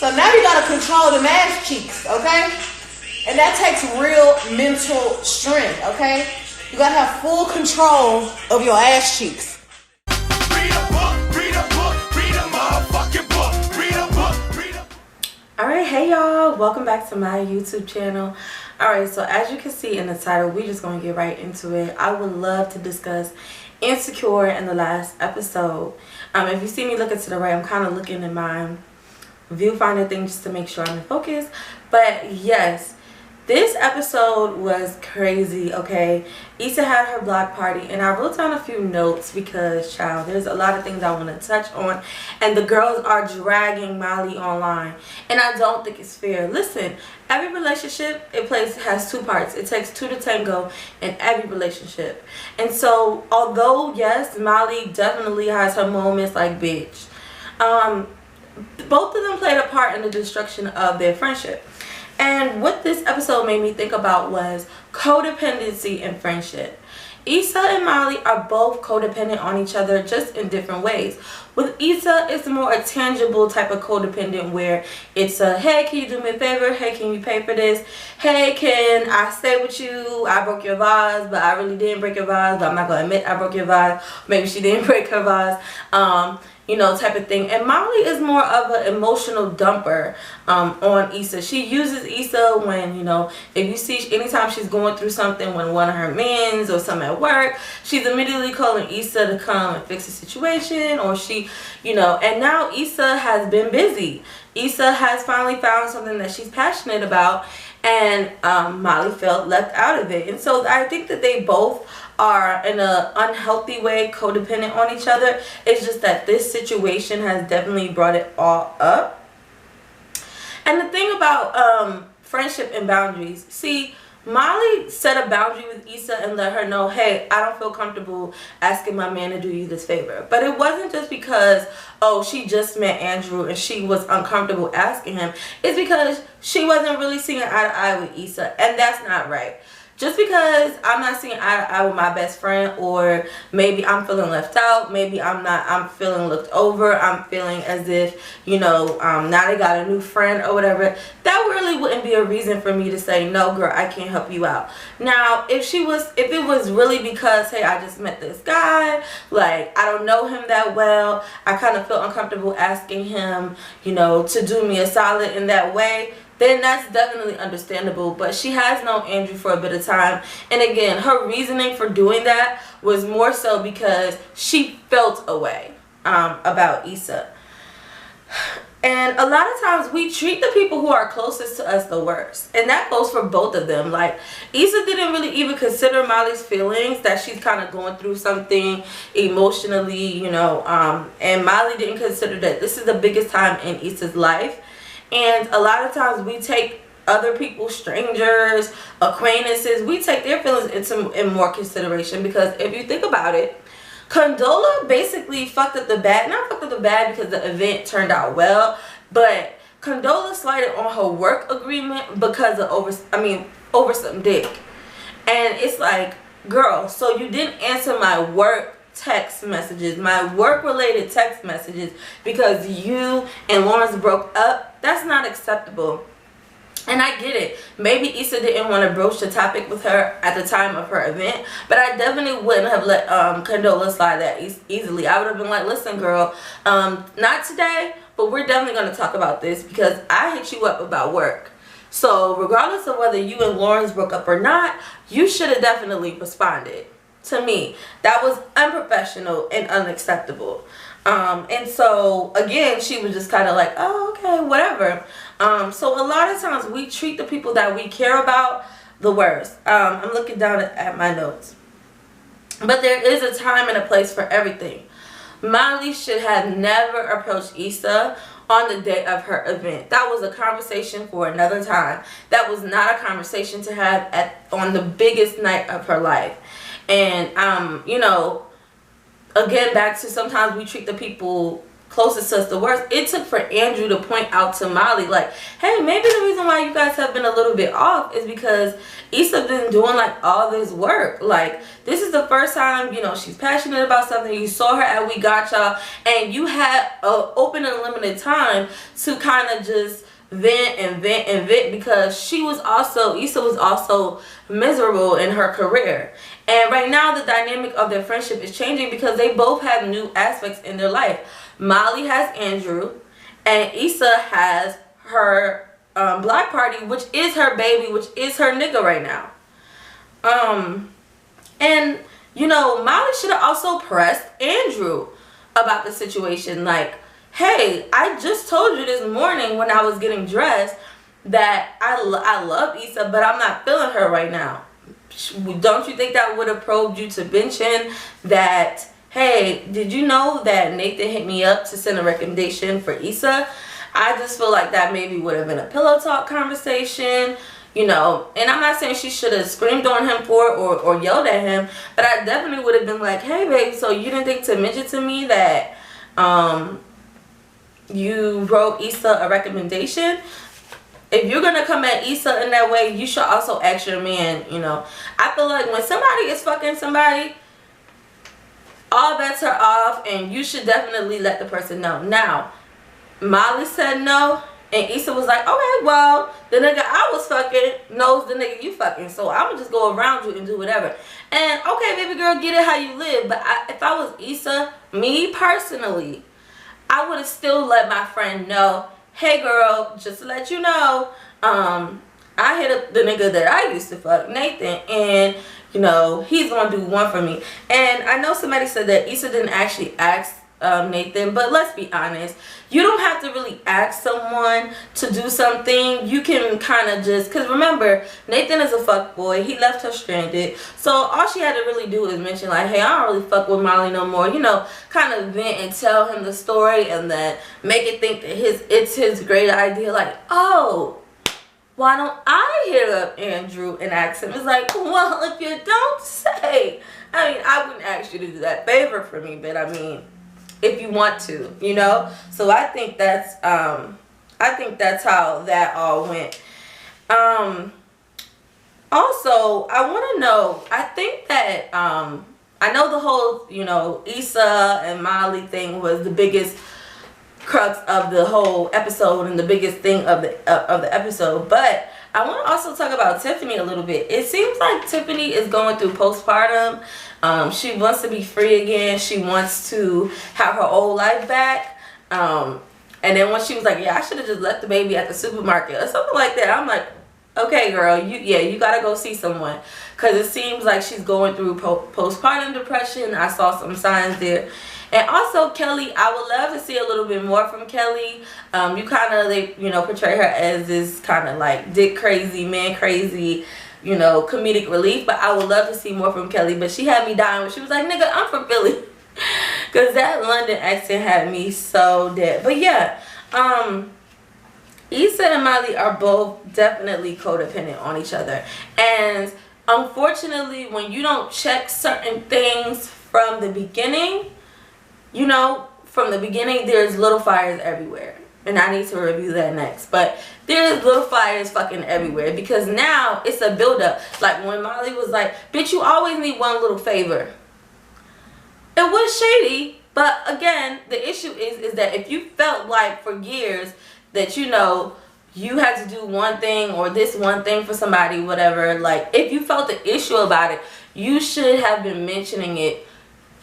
So now you gotta control the ass cheeks, okay? And that takes real mental strength, okay? You gotta have full control of your ass cheeks. Read a book, read a motherfucking book, read a book. Alright, hey y'all, welcome back to my YouTube channel. Alright, so as you can see in the title, we're just going to get right into it. I would love to discuss Insecure in the last episode. If you see me looking to the right, I'm kind of looking in my viewfinder thing just to make sure I'm in focus. But yes, this episode was crazy, okay? Issa had her block party, and I wrote down a few notes because, child, there's a lot of things I want to touch on, and the girls are dragging Miley online, and I don't think it's fair. Listen, every relationship has two parts. It takes two to tango in every relationship. And so, although, yes, Miley definitely has her moments like, bitch, both of them played a part in the destruction of their friendship. And what this episode made me think about was codependency and friendship. Issa and Molly are both codependent on each other, just in different ways. With Issa, it's more a tangible type of codependent where it's a, hey, can you do me a favor? Hey, can you pay for this? Hey, can I stay with you? I broke your vase, but I really didn't break your vase, but I'm not going to admit I broke your vase. Maybe she didn't break her vase. You know, type of thing. And Molly is more of an emotional dumper on Issa. She uses Issa when, you know, if you see anytime she's going through something, when one of her mans or something at work, she's immediately calling Issa to come and fix the situation, or she, you know, and now Issa has been busy. Issa has finally found something that she's passionate about, and Molly felt left out of it. And so I think that they both are in an unhealthy way codependent on each other. It's just that this situation has definitely brought it all up. And the thing about friendship and boundaries, see, Molly set a boundary with Issa and let her know, hey, I don't feel comfortable asking my man to do you this favor. But it wasn't just because, oh, she just met Andrew and she was uncomfortable asking him. It's because she wasn't really seeing eye to eye with Issa, and that's not right. Just because I'm not seeing eye to eye with my best friend, or maybe I'm feeling left out, maybe I'm feeling looked over, I'm feeling as if, you know, now they got a new friend or whatever, that really wouldn't be a reason for me to say, no girl, I can't help you out. Now, if it was really because, hey, I just met this guy, like, I don't know him that well, I kind of feel uncomfortable asking him, you know, to do me a solid in that way, then that's definitely understandable. But she has known Andrew for a bit of time, and again, her reasoning for doing that was more so because she felt a way about Issa. And a lot of times we treat the people who are closest to us the worst, and that goes for both of them. Like, Issa didn't really even consider Molly's feelings, that she's kind of going through something emotionally, you know, and Molly didn't consider that this is the biggest time in Issa's life. And a lot of times we take other people, strangers, acquaintances, we take their feelings in more consideration, because if you think about it, Condola basically fucked up the bad, not fucked up the bad because the event turned out well, but Condola slighted on her work agreement because of over some dick. And it's like, girl, so you didn't answer my work text messages, my work related text messages, because you and Lawrence broke up. That's not acceptable. And I get it, maybe Issa didn't want to broach the topic with her at the time of her event, but I definitely wouldn't have let Condola slide that easily. I would have been like, listen girl, not today, but we're definitely going to talk about this because I hit you up about work. So regardless of whether you and Lawrence broke up or not, you should have definitely responded. To me, that was unprofessional and unacceptable. And so again, she was just kind of like, oh, okay, whatever. So a lot of times we treat the people that we care about the worst. I'm looking down at my notes, but there is a time and a place for everything. Miley should have never approached Issa on the day of her event. That was a conversation for another time. That was not a conversation to have on the biggest night of her life. And you know, again, back to sometimes we treat the people closest to us the worst, it took for Andrew to point out to Molly, like, hey, maybe the reason why you guys have been a little bit off is because Issa's been doing like all this work. Like, this is the first time, you know, she's passionate about something. You saw her at We Got Y'all, and you had an open and limited time to kind of just vent and vent and vent, because Issa was also miserable in her career. And right now the dynamic of their friendship is changing because they both have new aspects in their life. Molly has Andrew, and Issa has her block party, which is her baby, which is her nigga right now. And you know, Molly should have also pressed Andrew about the situation. Like, hey, I just told you this morning when I was getting dressed that I love Issa, but I'm not feeling her right now. Don't you think that would have probed you to mention that, hey, did you know that Nathan hit me up to send a recommendation for Issa? I just feel like that maybe would have been a pillow talk conversation, you know. And I'm not saying she should have screamed on him for it or yelled at him, but I definitely would have been like, hey, babe, so you didn't think to mention to me that you wrote Issa a recommendation? If you're gonna come at Issa in that way, you should also ask your man, you know. I feel like when somebody is fucking somebody, all bets are off, and you should definitely let the person know. Now, Molly said no, and Issa was like, okay, well, the nigga I was fucking knows the nigga you fucking, so I'm gonna just go around you and do whatever. And okay, baby girl, get it how you live. But if I was Issa, me personally, I would have still let my friend know, hey girl, just to let you know, I hit up the nigga that I used to fuck, Nathan, and you know, he's gonna do one for me. And I know somebody said that Issa didn't actually ask Nathan, but let's be honest, you don't have to really ask someone to do something. You can kind of just, because remember, Nathan is a fuck boy. He left her stranded, so all she had to really do is mention like, hey, I don't really fuck with Molly no more, you know, kind of vent and tell him the story, and then make it think that it's his great idea, like, oh, why don't I hit up Andrew and ask him? It's like, well, if you don't say, I mean, I wouldn't ask you to do that favor for me, but I mean, if you want to, you know. So I think that's how that all went. Also, I want to know, I think that I know the whole, you know, Issa and Molly thing was the biggest crux of the whole episode and the biggest thing of the episode, but I want to also talk about Tiffany a little bit. It seems like Tiffany is going through postpartum. She wants to be free again. She wants to have her old life back. And then when she was like, yeah, I should have just left the baby at the supermarket or something like that, I'm like, okay, girl, you gotta go see someone, because it seems like she's going through postpartum depression. I saw some signs there. And also Kelly, I would love to see a little bit more from Kelly. They portray her as this kind of like dick crazy, man crazy, you know, comedic relief. But I would love to see more from Kelly. But she had me dying when she was like, nigga, I'm from Philly. Because that London accent had me so dead. But yeah, Issa and Miley are both definitely codependent on each other. And unfortunately, when you don't check certain things from the beginning, you know, from the beginning, there's little fires everywhere. And I need to review that next. But there's little fires fucking everywhere. Because now it's a buildup. Like when Molly was like, bitch, you always need one little favor. It was shady. But again, the issue is that if you felt like for years that, you know, you had to do one thing or this one thing for somebody, whatever. Like if you felt the issue about it, you should have been mentioning it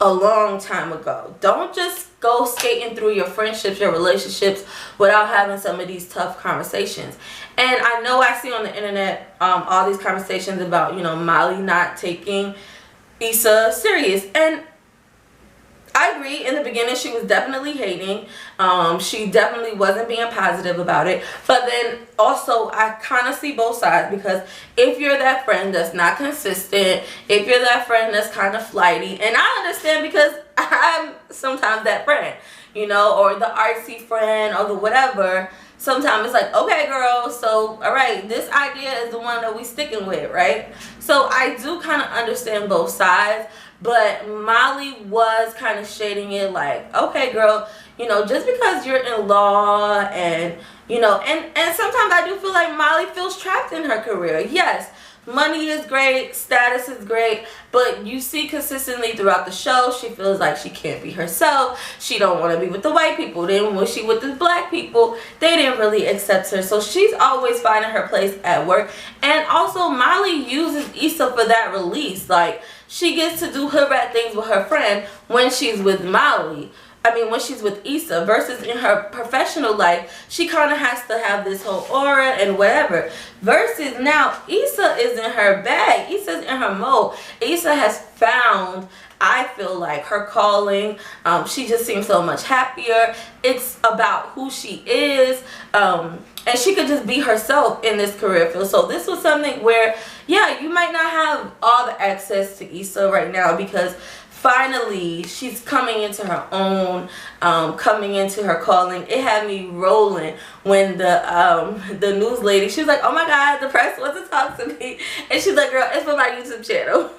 a long time ago. Don't just go skating through your friendships, your relationships without having some of these tough conversations. And I know I see on the internet all these conversations about, you know, Molly not taking Issa serious. And I agree, in the beginning she was definitely hating. She definitely wasn't being positive about it. But then also I kind of see both sides, because if you're that friend that's not consistent, if you're that friend that's kind of flighty, and I understand because I'm sometimes that friend, you know, or the artsy friend or the whatever. Sometimes it's like, okay girl, so alright, this idea is the one that we sticking with, right? So I do kind of understand both sides. But Molly was kind of shading it like, okay girl, you know, just because you're in law and, you know, and sometimes I do feel like Molly feels trapped in her career. Yes, money is great, status is great, but you see consistently throughout the show, she feels like she can't be herself. She don't want to be with the white people. Then when she with the black people, they didn't really accept her. So she's always finding her place at work. And also, Molly uses Issa for that release. Like, she gets to do her bad things with her friend when she's with Molly. I mean, when she's with Issa, versus in her professional life, she kind of has to have this whole aura and whatever. Versus now, Issa is in her bag. Issa's in her mode. Issa has found, I feel like, her calling. She just seems so much happier. It's about who she is. And she could just be herself in this career field. So this was something where, yeah, you might not have all the access to Issa right now because finally she's coming into her own, coming into her calling. It had me rolling when the news lady, she was like, oh my God, the press wants to talk to me. And she's like, girl, it's for my YouTube channel.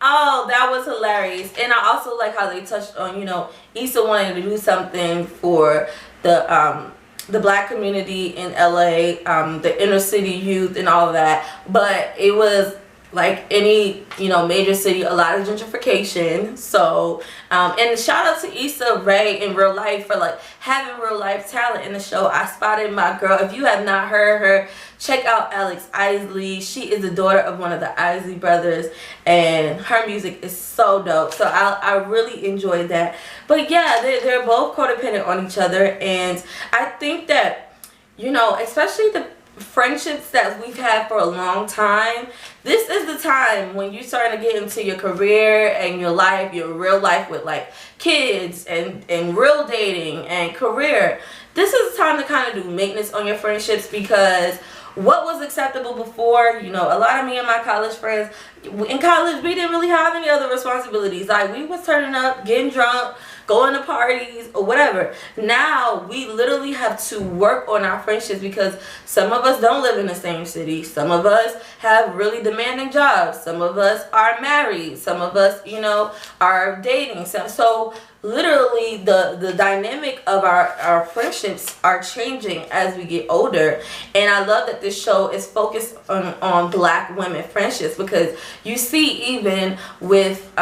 Oh, that was hilarious. And I also like how they touched on, you know, Issa wanting to do something for the black community in LA, the inner city youth and all of that. But it was like any, you know, major city, a lot of gentrification. So and shout out to Issa Rae in real life for like having real life talent in the show. I spotted my girl. If you have not heard her, check out Isley. She is the daughter of one of the Isley brothers, and her music is so dope. So I really enjoyed that. But yeah, they're both codependent on each other, and I think that, you know, especially the friendships that we've had for a long time, this is the time when you're starting to get into your career and your life, your real life with like kids and real dating and career. This is the time to kind of do maintenance on your friendships, because what was acceptable before, you know, a lot of me and my college friends, in college we didn't really have any other responsibilities. Like, we was turning up, getting drunk, going to parties or whatever. Now we literally have to work on our friendships because some of us don't live in the same city. Some of us have really demanding jobs. Some of us are married. Some of us, you know, are dating. So literally the dynamic of our friendships are changing as we get older. And I love that this show is focused on black women friendships, because you see even with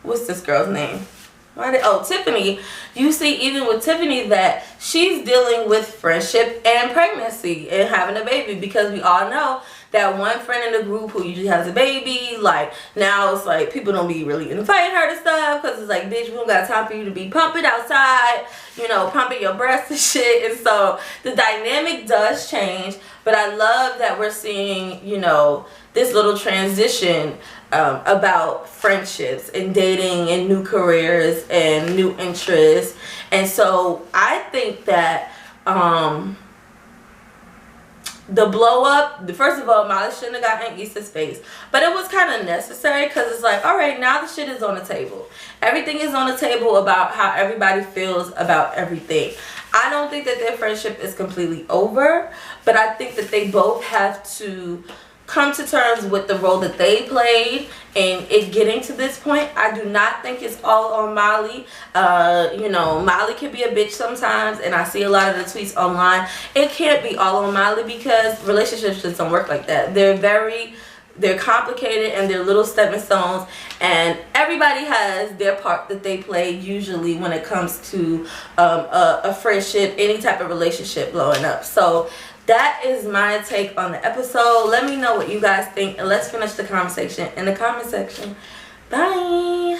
what's this girl's name? Tiffany. You see even with Tiffany that she's dealing with friendship and pregnancy and having a baby, because we all know that one friend in the group who usually has a baby, like, now it's like people don't be really inviting her to stuff because it's like, bitch, we don't got time for you to be pumping outside, you know, pumping your breasts and shit. And so the dynamic does change, but I love that we're seeing, you know, this little transition about friendships and dating and new careers and new interests. And so I think that the blow up, first of all, Miley shouldn't have gotten Issa's face, but it was kind of necessary, because it's like, all right, now the shit is on the table. Everything is on the table about how everybody feels about everything. I don't think that their friendship is completely over, but I think that they both have to come to terms with the role that they played and it getting to this point. I do not think it's all on Miley. You know, Miley can be a bitch sometimes, and I see a lot of the tweets online. It can't be all on Miley, because relationships just don't work like that. They're complicated, and they're little stepping stones, and everybody has their part that they play usually when it comes to a friendship, any type of relationship blowing up. So that is my take on the episode. Let me know what you guys think, and let's finish the conversation in the comment section. Bye.